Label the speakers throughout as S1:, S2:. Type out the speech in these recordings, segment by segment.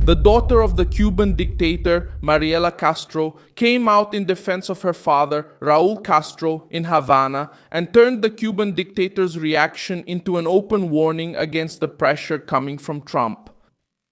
S1: The daughter of the Cuban dictator, Mariela Castro, came out in defense of her father, Raul Castro, in Havana and turned the Cuban dictator's reaction into an open warning against the pressure coming from Trump.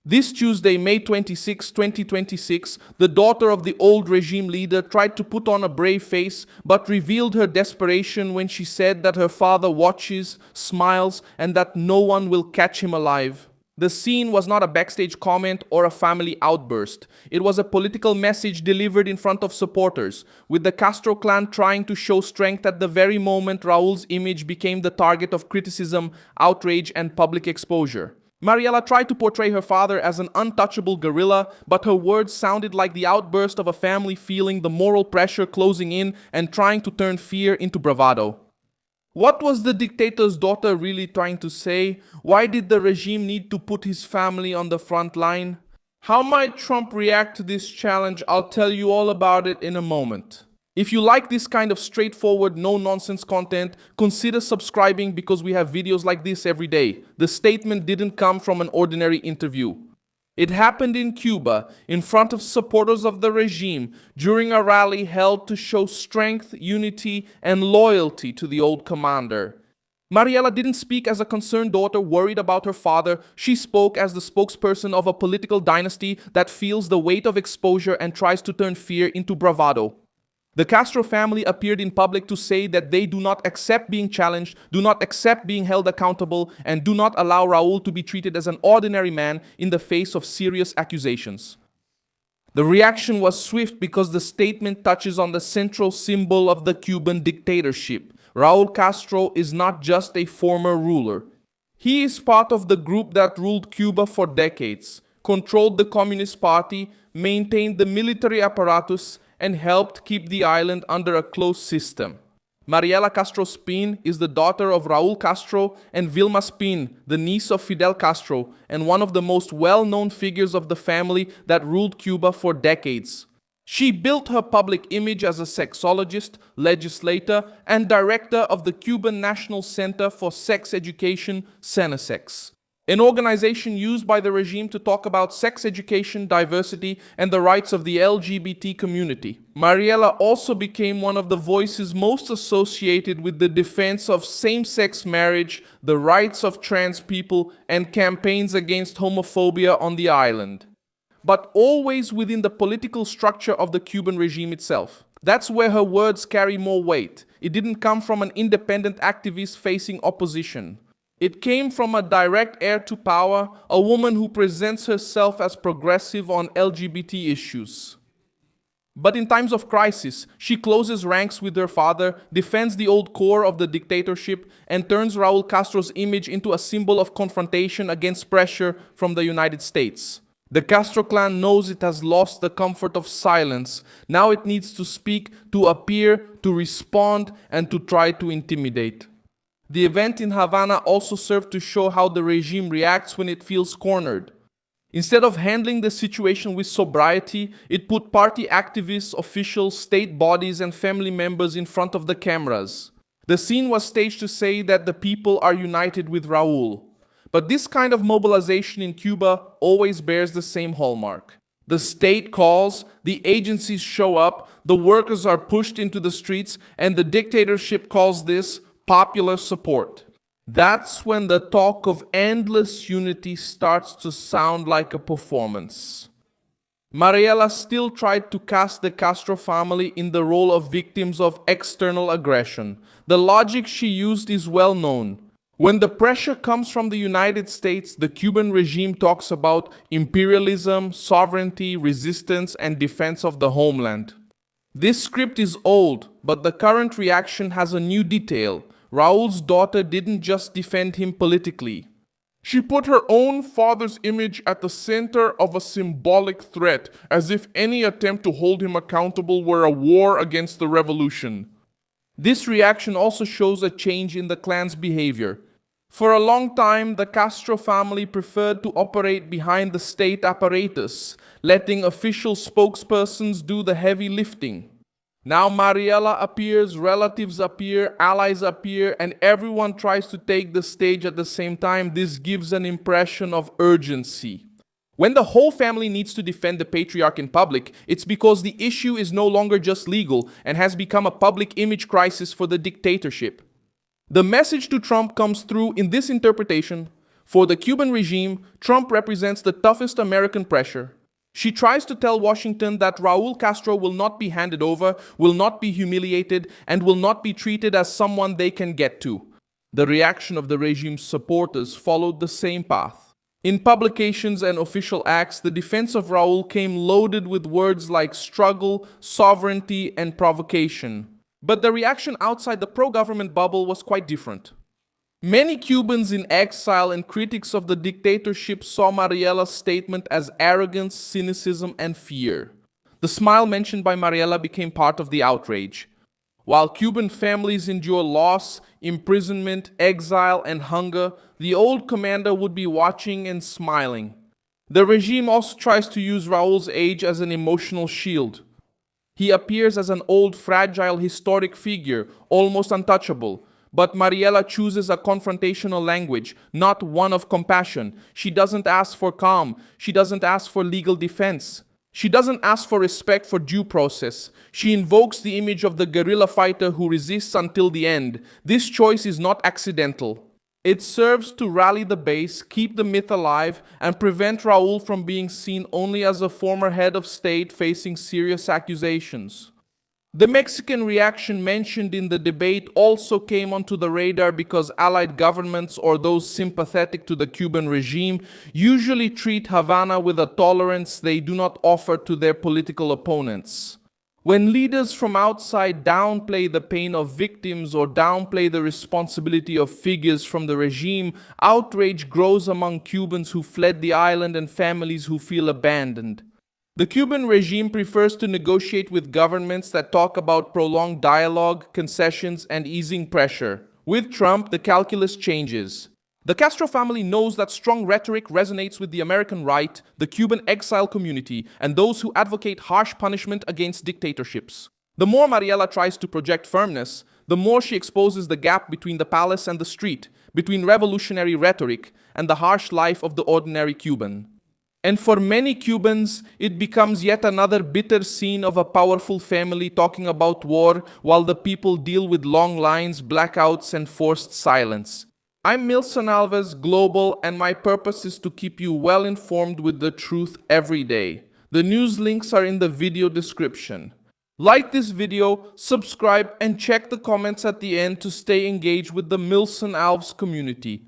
S1: This Tuesday, May 26, 2026, the daughter of the old regime leader tried to put on a brave face but revealed her desperation when she said that her father watches, smiles, and that no one will catch him alive. The scene was not a backstage comment or a family outburst. It was a political message delivered in front of supporters, with the Castro clan trying to show strength at the very moment Raul's image became the target of criticism, outrage, and public exposure. Mariela tried to portray her father as an untouchable guerrilla, but her words sounded like the outburst of a family feeling the moral pressure closing in and trying to turn fear into bravado. What was the dictator's daughter really trying to say? Why did the regime need to put his family on the front line? How might Trump react to this challenge? I'll tell you all about it in a moment. If you like this kind of straightforward, no-nonsense content, consider subscribing because we have videos like this every day. The statement didn't come from an ordinary interview. It happened in Cuba, in front of supporters of the regime, during a rally held to show strength, unity, and loyalty to the old commander. Mariela didn't speak as a concerned daughter worried about her father. She spoke as the spokesperson of a political dynasty that feels the weight of exposure and tries to turn fear into bravado. The Castro family appeared in public to say that they do not accept being challenged, do not accept being held accountable, and do not allow Raul to be treated as an ordinary man in the face of serious accusations. The reaction was swift because the statement touches on the central symbol of the Cuban dictatorship. Raul Castro is not just a former ruler. He is part of the group that ruled Cuba for decades, controlled the Communist Party, maintained the military apparatus, and helped keep the island under a closed system. Mariela Castro Spin is the daughter of Raul Castro and Vilma Spin, the niece of Fidel Castro, and one of the most well-known figures of the family that ruled Cuba for decades. She built her public image as a sexologist, legislator, and director of the Cuban National Center for Sex Education, Cenesex, an organization used by the regime to talk about sex education, diversity, and the rights of the LGBT community. Mariela also became one of the voices most associated with the defense of same-sex marriage, the rights of trans people, and campaigns against homophobia on the island. But always within the political structure of the Cuban regime itself. That's where her words carry more weight. It didn't come from an independent activist facing opposition. It came from a direct heir to power, a woman who presents herself as progressive on LGBT issues. But in times of crisis, she closes ranks with her father, defends the old core of the dictatorship, and turns Raul Castro's image into a symbol of confrontation against pressure from the United States. The Castro clan knows it has lost the comfort of silence. Now it needs to speak, to appear, to respond, and to try to intimidate. The event in Havana also served to show how the regime reacts when it feels cornered. Instead of handling the situation with sobriety, it put party activists, officials, state bodies, and family members in front of the cameras. The scene was staged to say that the people are united with Raul. But this kind of mobilization in Cuba always bears the same hallmark. The state calls, the agencies show up, the workers are pushed into the streets, and the dictatorship calls this popular support. That's when the talk of endless unity starts to sound like a performance. Mariela still tried to cast the Castro family in the role of victims of external aggression. The logic she used is well known. When the pressure comes from the United States, the Cuban regime talks about imperialism, sovereignty, resistance, and defense of the homeland. This script is old, but the current reaction has a new detail. Raul's daughter didn't just defend him politically. She put her own father's image at the center of a symbolic threat, as if any attempt to hold him accountable were a war against the revolution. This reaction also shows a change in the clan's behavior. For a long time, the Castro family preferred to operate behind the state apparatus, letting official spokespersons do the heavy lifting. Now Mariela appears, relatives appear, allies appear, and everyone tries to take the stage at the same time. This gives an impression of urgency. When the whole family needs to defend the patriarch in public, it's because the issue is no longer just legal and has become a public image crisis for the dictatorship. The message to Trump comes through in this interpretation. For the Cuban regime, Trump represents the toughest American pressure. She tries to tell Washington that Raul Castro will not be handed over, will not be humiliated, and will not be treated as someone they can get to. The reaction of the regime's supporters followed the same path. In publications and official acts, the defense of Raul came loaded with words like struggle, sovereignty, and provocation. But the reaction outside the pro-government bubble was quite different. Many Cubans in exile and critics of the dictatorship saw Mariela's statement as arrogance, cynicism, and fear. The smile mentioned by Mariela became part of the outrage. While Cuban families endure loss, imprisonment, exile, and hunger, the old commander would be watching and smiling. The regime also tries to use Raul's age as an emotional shield. He appears as an old, fragile, historic figure, almost untouchable. But Mariela chooses a confrontational language, not one of compassion. She doesn't ask for calm. She doesn't ask for legal defense. She doesn't ask for respect for due process. She invokes the image of the guerrilla fighter who resists until the end. This choice is not accidental. It serves to rally the base, keep the myth alive, and prevent Raul from being seen only as a former head of state facing serious accusations. The Mexican reaction mentioned in the debate also came onto the radar because allied governments or those sympathetic to the Cuban regime usually treat Havana with a tolerance they do not offer to their political opponents. When leaders from outside downplay the pain of victims or downplay the responsibility of figures from the regime, outrage grows among Cubans who fled the island and families who feel abandoned. The Cuban regime prefers to negotiate with governments that talk about prolonged dialogue, concessions, and easing pressure. With Trump, the calculus changes. The Castro family knows that strong rhetoric resonates with the American right, the Cuban exile community, and those who advocate harsh punishment against dictatorships. The more Mariela tries to project firmness, the more she exposes the gap between the palace and the street, between revolutionary rhetoric and the harsh life of the ordinary Cuban. And for many Cubans, it becomes yet another bitter scene of a powerful family talking about war while the people deal with long lines, blackouts, and forced silence. I'm Milson Alves, Global, and my purpose is to keep you well informed with the truth every day. The news links are in the video description. Like this video, subscribe, and check the comments at the end to stay engaged with the Milson Alves community.